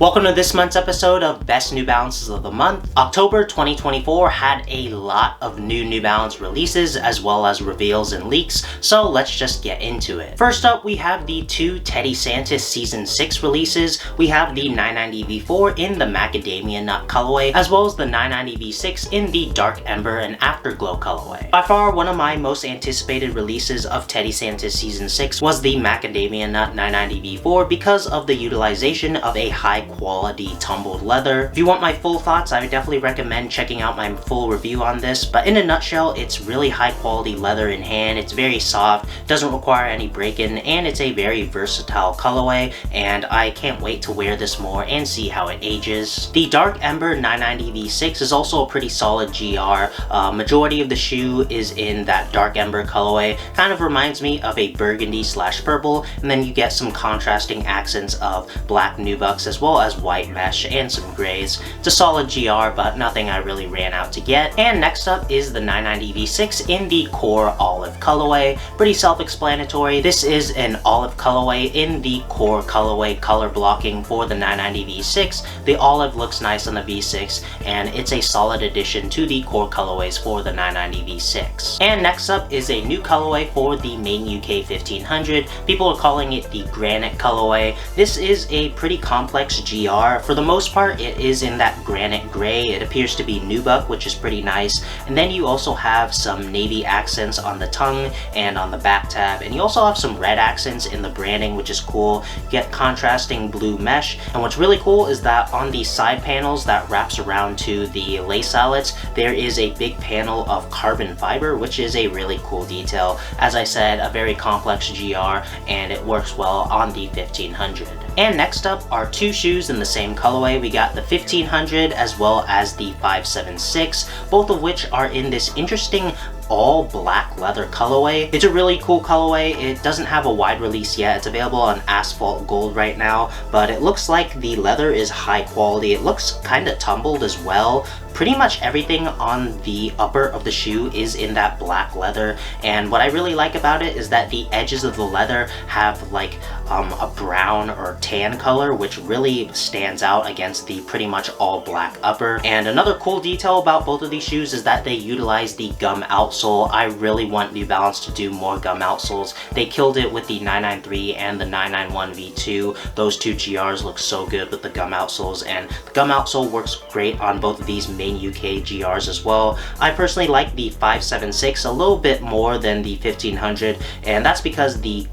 Welcome to this month's episode of Best New Balances of the Month. October 2024 had a lot of New Balance releases as well as reveals and leaks, so let's just get into it. First up, we have the two Teddy Santis Season 6 releases. We have the 990 V4 in the Macadamia Nut colorway, as well as the 990 V6 in the Dark Ember and Afterglow colorway. By far, one of my most anticipated releases of Teddy Santis Season 6 was the Macadamia Nut 990 V4 because of the utilization of a high quality tumbled leather. If you want my full thoughts, I would definitely recommend checking out my full review on this, but in a nutshell, it's really high quality leather in hand. It's very soft, doesn't require any break-in, and it's a very versatile colorway, and I can't wait to wear this more and see how it ages. The Dark Ember 990 V6 is also a pretty solid GR. Majority of the shoe is in that Dark Ember colorway. Kind of reminds me of a burgundy / purple, and then you get some contrasting accents of black nubucks as well as white mesh and some grays. It's a solid GR, but nothing I really ran out to get. And next up is the 990 V6 in the Core Olive colorway. Pretty self-explanatory. This is an olive colorway in the Core colorway color blocking for the 990 V6. The olive looks nice on the V6, and it's a solid addition to the Core colorways for the 990 V6. And next up is a new colorway for the main UK 1500. People are calling it the Granite colorway. This is a pretty complex GR. For the most part, it is in that granite gray. It appears to be nubuck, which is pretty nice. And then you also have some navy accents on the tongue and on the back tab. And you also have some red accents in the branding, which is cool. You get contrasting blue mesh. And what's really cool is that on the side panels that wraps around to the lace eyelets, there is a big panel of carbon fiber, which is a really cool detail. As I said, a very complex GR, and it works well on the 1500. And next up are two shoes in the same colorway. We got the 1500 as well as the 576, both of which are in this interesting all black leather colorway. It's a really cool colorway. It doesn't have a wide release yet. It's available on Asphalt Gold right now, but it looks like the leather is high quality. It looks kind of tumbled as well. Pretty much everything on the upper of the shoe is in that black leather, and what I really like about it is that the edges of the leather have like a brown or tan color, which really stands out against the pretty much all black upper. And another cool detail about both of these shoes is that they utilize the gum outsole. I really want New Balance to do more gum outsoles. They killed it with the 993 and the 991 V2. Those two GRs look so good with the gum outsoles, and the gum outsole works great on both of these main UK GRs as well. I personally like the 576 a little bit more than the 1500, and that's because the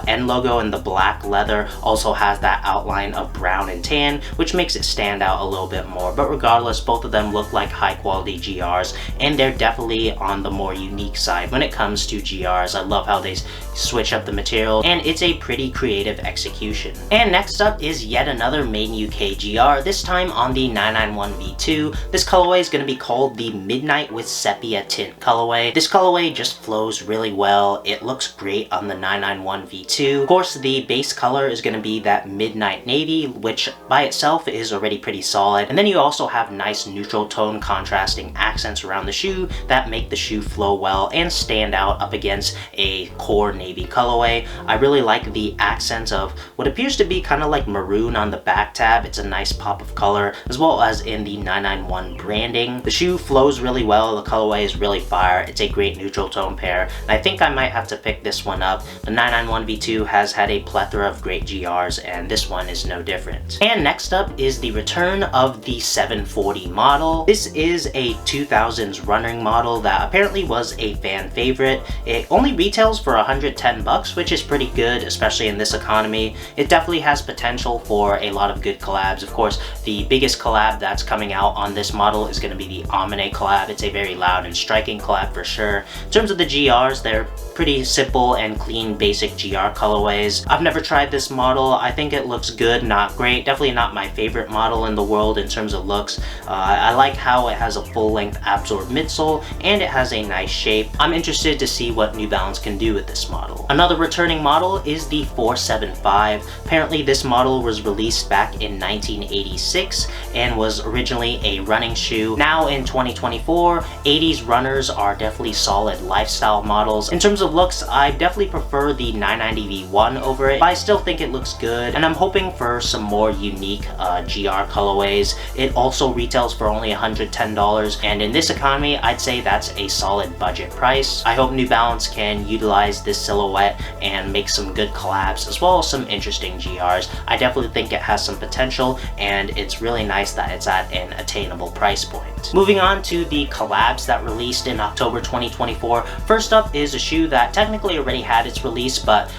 N logo and the black leather also has that outline of brown and tan, which makes it stand out a little bit more. But regardless, both of them look like high quality GRs, and they're definitely on the more unique side when it comes to GRs. I love how they switch up the material, and it's a pretty creative execution. And next up is yet another main UK GR, this time on the 991 V2. This colorway is going to be called the Midnight with Sepia Tint colorway. This colorway just flows really well. It looks great on the 991 V2. Of course, the base color is going to be that midnight navy, which by itself is already pretty solid. And then you also have nice neutral tone contrasting accents around the shoe that make the shoe flow well and stand out up against a core navy colorway. I really like the accents of what appears to be kind of like maroon on the back tab. It's a nice pop of color, as well as in the 991 branding. The shoe flows really well. The colorway is really fire. It's a great neutral tone pair, and I think I might have to pick this one up. The 991 V2 has had a plethora of great GRs, and this one is no different. And next up is the return of the 740 model. This is a 2000s running model that apparently was a fan favorite. It only retails for $110, which is pretty good, especially in this economy. It definitely has potential for a lot of good collabs. Of course, the biggest collab that's coming out on this model is going to be the Omine collab. It's a very loud and striking collab for sure. In terms of the GRs, they're pretty simple and clean basic GR colorways. I've never tried this model. I think it looks good, not great. Definitely not my favorite model in the world in terms of looks. I like how it has a full-length absorb midsole, and it has a a nice shape. I'm interested to see what New Balance can do with this model. Another returning model is the 475. Apparently this model was released back in 1986 and was originally a running shoe. Now in 2024, 80s runners are definitely solid lifestyle models. In terms of looks, I definitely prefer the 990 V1 over it, but I still think it looks good, and I'm hoping for some more unique GR colorways. It also retails for only $110, and in this economy, I'd say that's a solid budget price. I hope New Balance can utilize this silhouette and make some good collabs as well as some interesting GRs. I definitely think it has some potential, and it's really nice that it's at an attainable price point. Moving on to the collabs that released in October 2024. First up is a shoe that technically already had its release, but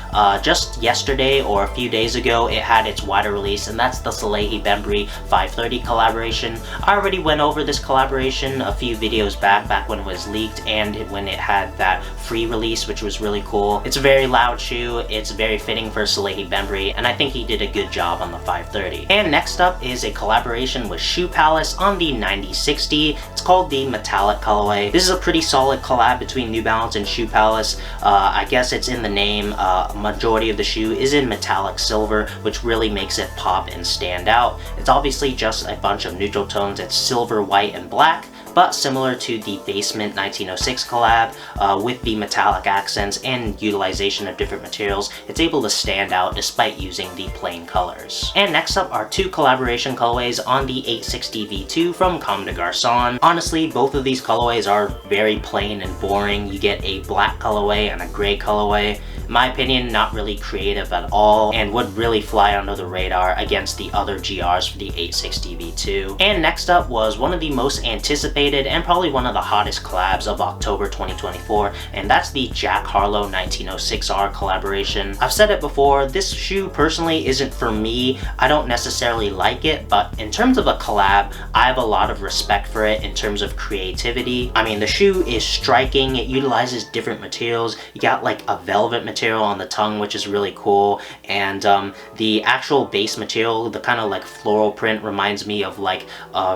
just yesterday or a few days ago it had its wider release, and that's the Salehi Bembury 530 collaboration. I already went over this collaboration a few videos back when it was leaked and when it had that free release, which was really cool. It's a very loud shoe, it's very fitting for Salehi Bembury, and I think he did a good job on the 530. And next up is a collaboration with Shoe Palace on the 9060. It's called the Metallic colorway. This is a pretty solid collab between New Balance and Shoe Palace. I guess it's in the name. Majority of the shoe is in metallic silver, which really makes it pop and stand out. It's obviously just a bunch of neutral tones. It's silver, white, and black, but similar to the Basement 1906 collab, with the metallic accents and utilization of different materials, it's able to stand out despite using the plain colors. And next up are two collaboration colorways on the 860 V2 from Comme des Garçons. Honestly, both of these colorways are very plain and boring. You get a black colorway and a gray colorway. In my opinion, not really creative at all, and would really fly under the radar against the other GRs for the 860 V2. And next up was one of the most anticipated and probably one of the hottest collabs of October 2024, and that's the Jack Harlow 1906R collaboration. I've said it before, this shoe personally isn't for me. I don't necessarily like it, but in terms of a collab, I have a lot of respect for it in terms of creativity. I mean, the shoe is striking. It utilizes different materials. You got like a velvet material on the tongue, which is really cool, and the actual base material, the kind of like floral print, reminds me of like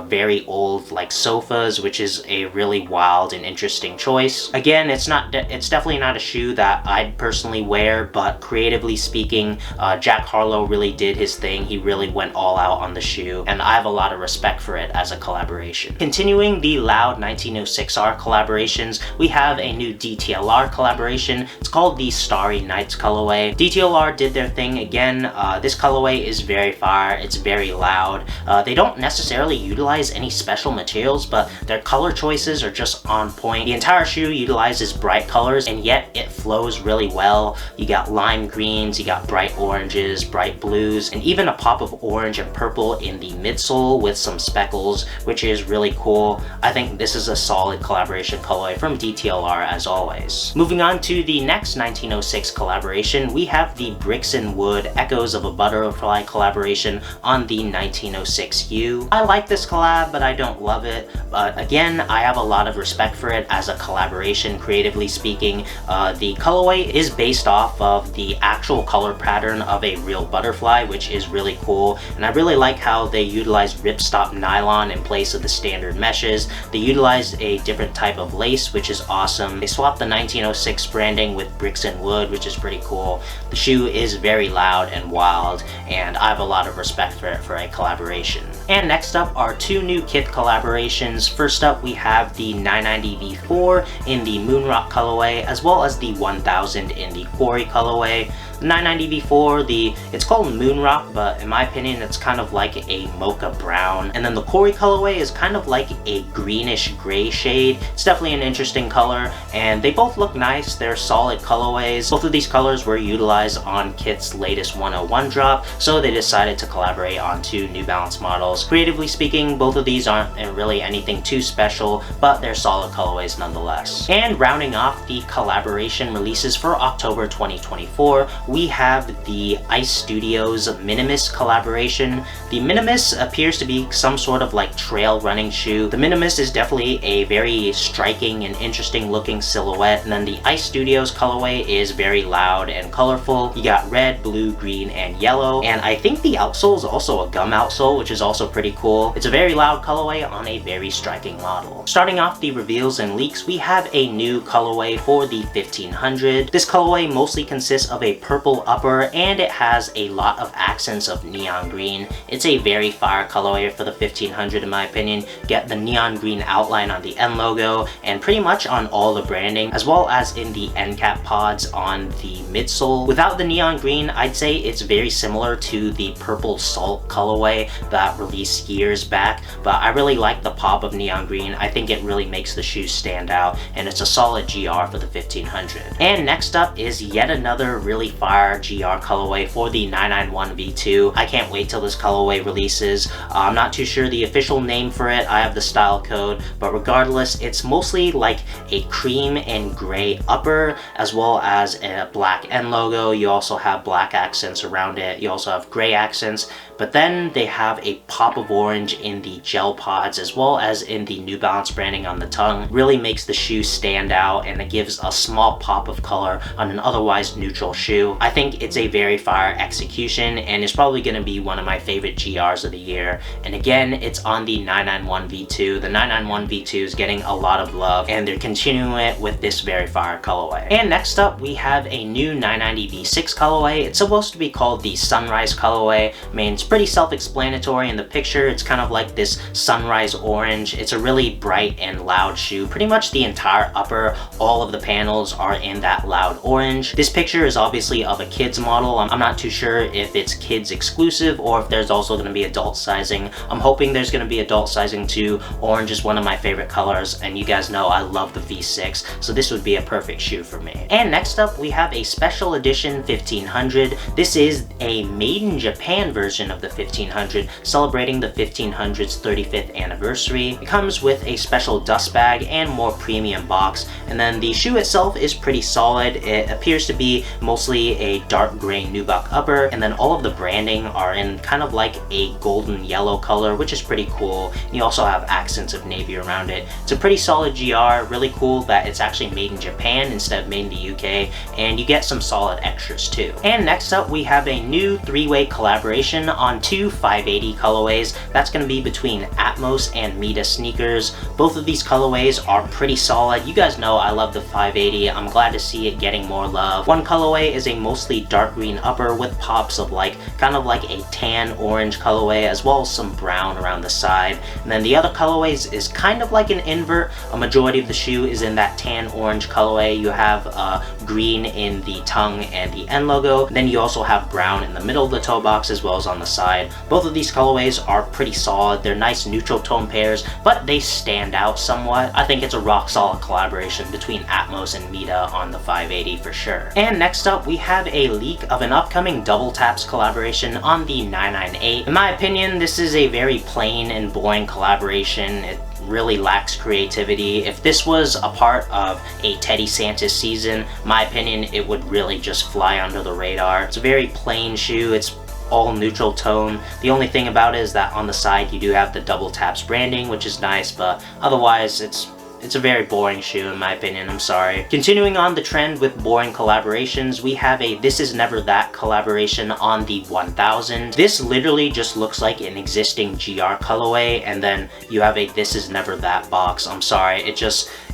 very old like sofas, which is a really wild and interesting choice. Again, it's definitely not a shoe that I'd personally wear, but creatively speaking, Jack Harlow really did his thing. He really went all out on the shoe, and I have a lot of respect for it as a collaboration. Continuing the loud 1906R collaborations, we have a new DTLR collaboration. It's called the Starry Nights colorway. DTLR did their thing again. This colorway is very fire. It's very loud. They don't necessarily utilize any special materials, but their color choices are just on point. The entire shoe utilizes bright colors, and yet it flows really well. You got lime greens, you got bright oranges, bright blues, and even a pop of orange and purple in the midsole with some speckles, which is really cool. I think this is a solid collaboration colorway from DTLR as always. Moving on to the next 1906 collaboration, we have the Bricks and Wood Echoes of a Butterfly collaboration on the 1906U. I like this collab, but I don't love it. But again, I have a lot of respect for it as a collaboration, creatively speaking. The colorway is based off of the actual color pattern of a real butterfly, which is really cool, and I really like how they utilized ripstop nylon in place of the standard meshes. They utilized a different type of lace, which is awesome. They swapped the 1906 branding with Bricks and Wood, which is pretty cool. The shoe is very loud and wild, and I have a lot of respect for it for a collaboration. And next up are two new kit collaborations. First up, we have the 990 V4 in the Moonrock colorway, as well as the 1000 in the Quarry colorway. The 990 V4, it's called Moonrock, but in my opinion, it's kind of like a mocha brown. And then the Quarry colorway is kind of like a greenish gray shade. It's definitely an interesting color, and they both look nice. They're solid colorways. Both of these colors were utilized on Kit's latest 101 drop, so they decided to collaborate on two New Balance models. Creatively speaking, both of these aren't really anything too special, but they're solid colorways nonetheless. And rounding off the collaboration releases for October 2024, we have the Ice Studios Minimus collaboration. The Minimus appears to be some sort of like trail running shoe. The Minimus is definitely a very striking and interesting looking silhouette, and then the Ice Studios colorway is very loud and colorful. You got red, blue, green, and yellow, and I think the outsole is also a gum outsole, which is also pretty cool. It's a very loud colorway on a very striking model. Starting off the reveals and leaks, we have a new colorway for the 1500. This colorway mostly consists of a purple upper, and it has a lot of accents of neon green. It's a very fire colorway for the 1500 in my opinion. Get the neon green outline on the end logo and pretty much on all the branding, as well as in the end cap pods on the midsole. Without the neon green, I'd say it's very similar to the purple salt colorway that released years back, but I really like the pop of neon green. I think it really makes the shoe stand out, and it's a solid GR for the 1500. And next up is yet another really fire GR colorway for the 991 V2. I can't wait till this colorway releases. I'm not too sure the official name for it. I have the style code, but regardless, it's mostly like a cream and gray upper, as well as a black end logo. You also have black accents around it. You also have gray accents, but then they have a pop of orange in the gel pods, as well as in the New Balance branding on the tongue. Really makes the shoe stand out, and it gives a small pop of color on an otherwise neutral shoe. I think it's a very fire execution, and it's probably going to be one of my favorite GRs of the year. And again, it's on the 991 V2. The 991 V2 is getting a lot of love, and they're continuing it with this very fire colorway. And next up, we have a new 990 V6 colorway. It's supposed to be called the Sunrise colorway. I mean, it's pretty self-explanatory in the picture. It's kind of like this sunrise orange. It's a really bright and loud shoe. Pretty much the entire upper, all of the panels are in that loud orange. This picture is obviously of a kid's model. I'm not too sure if it's kids exclusive or if there's also going to be adult sizing. I'm hoping there's going to be adult sizing too. Orange is one of my favorite colors, and you guys know I love the V6, so this would be a perfect shoe for me. And next up, we have a special edition 1500. This is a made in Japan version of the 1500, celebrating the 1500's 35th anniversary. It comes with a special dust bag and more premium box, and then the shoe itself is pretty solid. It appears to be mostly a dark gray nubuck upper, and then all of the branding are in kind of like a golden yellow color, which is pretty cool. And you also have accents of navy around it. It's a pretty solid GR. Really cool that it's actually made in Japan instead of made in the UK, and you get some solid extras too. And next up, we have a new three-way collaboration on two 580 colorways. That's going to be between Atmos and Mita sneakers. Both of these colorways are pretty solid. You guys know I love the 580. I'm glad to see it getting more love. One colorway is a mostly dark green upper with pops of like kind of like a tan orange colorway, as well as some brown around the side. And then the other colorways is kind of like an invert. A majority of the shoe is in that tan orange colorway. You have green in the tongue and the end logo. Then you also have brown in the middle of the toe box as well as on the side. Both of these colorways are pretty solid. They're nice neutral tone pairs, but they stand out somewhat. I think it's a rock solid collaboration between Atmos and Mita on the 580 for sure. And next up, we have a leak of an upcoming Double Taps collaboration on the 998. In my opinion, this is a very plain and boring collaboration. It really lacks creativity. If this was a part of a Teddy Santis season, my opinion, it would really just fly under the radar. It's a very plain shoe. It's all neutral tone. The only thing about it is that on the side you do have the Double Taps branding, which is nice, but otherwise it's a very boring shoe in my opinion. I'm sorry. Continuing on the trend with boring collaborations, we have a This Is Never That collaboration on the 1000. This literally just looks like an existing GR colorway, and then you have a This Is Never That box. I'm sorry.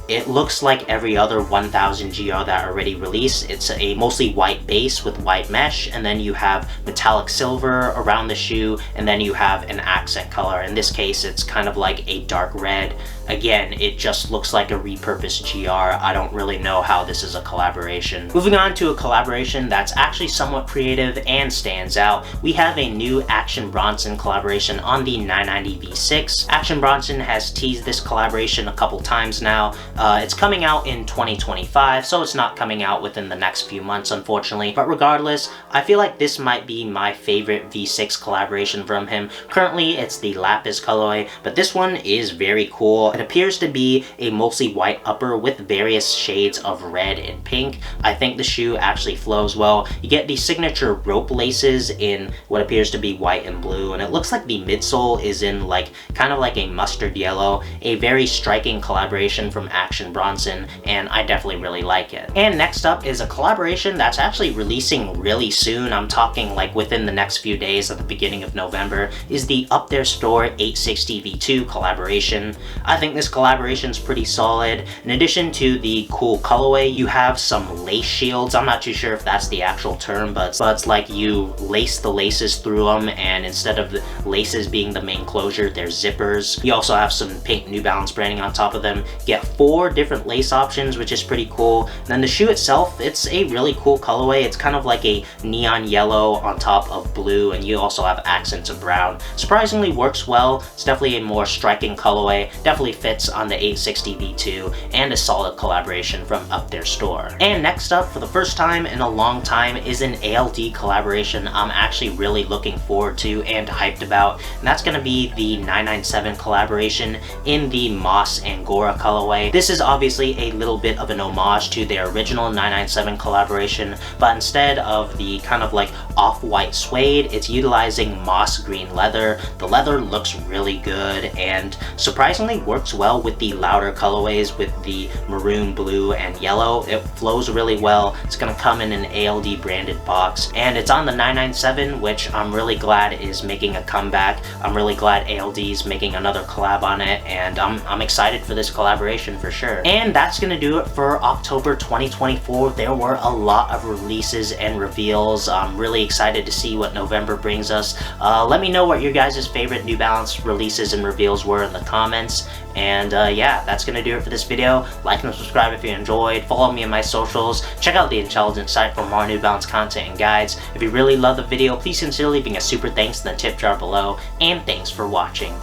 It looks like every other 1000 GR that already released. It's a mostly white base with white mesh, and then you have metallic silver around the shoe, and then you have an accent color. In this case, it's kind of like a dark red. Again, it just looks like a repurposed GR. I don't really know how this is a collaboration. Moving on to a collaboration that's actually somewhat creative and stands out, we have a new Action Bronson collaboration on the 990 V6. Action Bronson has teased this collaboration a couple times now. It's coming out in 2025, so it's not coming out within the next few months, unfortunately. But regardless, I feel like this might be my favorite V6 collaboration from him. Currently, it's the Lapis colorway, but this one is very cool. It appears to be a mostly white upper with various shades of red and pink. I think the shoe actually flows well. You get the signature rope laces in what appears to be white and blue, and it looks like the midsole is in like kind of like a mustard yellow, a very striking collaboration from Action Bronson, and I definitely really like it. And next up is a collaboration that's actually releasing really soon. I'm talking like within the next few days at the beginning of November, is the Up There Store 860 V2 collaboration. I think this collaboration is pretty solid. In addition to the cool colorway, you have some lace shields. I'm not too sure if that's the actual term, but it's like you lace the laces through them, and instead of the laces being the main closure, they're zippers. You also have some pink New Balance branding on top of them. You get 4 different lace options, which is pretty cool. And then the shoe itself, it's a really cool colorway. It's kind of like a neon yellow on top of blue, and you also have accents of brown. Surprisingly works well. It's definitely a more striking colorway. Definitely fits on the 860 V2, and a solid collaboration from Up There Store. And next up, for the first time in a long time, is an ALD collaboration I'm actually really looking forward to and hyped about, and that's going to be the 997 collaboration in the Moss Angora colorway. This is obviously a little bit of an homage to their original 997 collaboration, but instead of the kind of like off-white suede, it's utilizing moss green leather. The leather looks really good and surprisingly works well with the louder colorways with the maroon, blue, and yellow. It flows really well. It's going to come in an ALD branded box, and it's on the 997, which I'm really glad is making a comeback. I'm really glad ALD is making another collab on it, and I'm excited for this collaboration for sure. And that's going to do it for October 2024. There were a lot of releases and reveals. I'm really excited to see what November brings us. Let me know what your guys' favorite New Balance releases and reveals were in the comments. And yeah, that's gonna do it for this video. Like and subscribe if you enjoyed. Follow me on my socials. Check out the Intelligent site for more New Balance content and guides. If you really love the video, please consider leaving a super thanks in the tip jar below. And thanks for watching.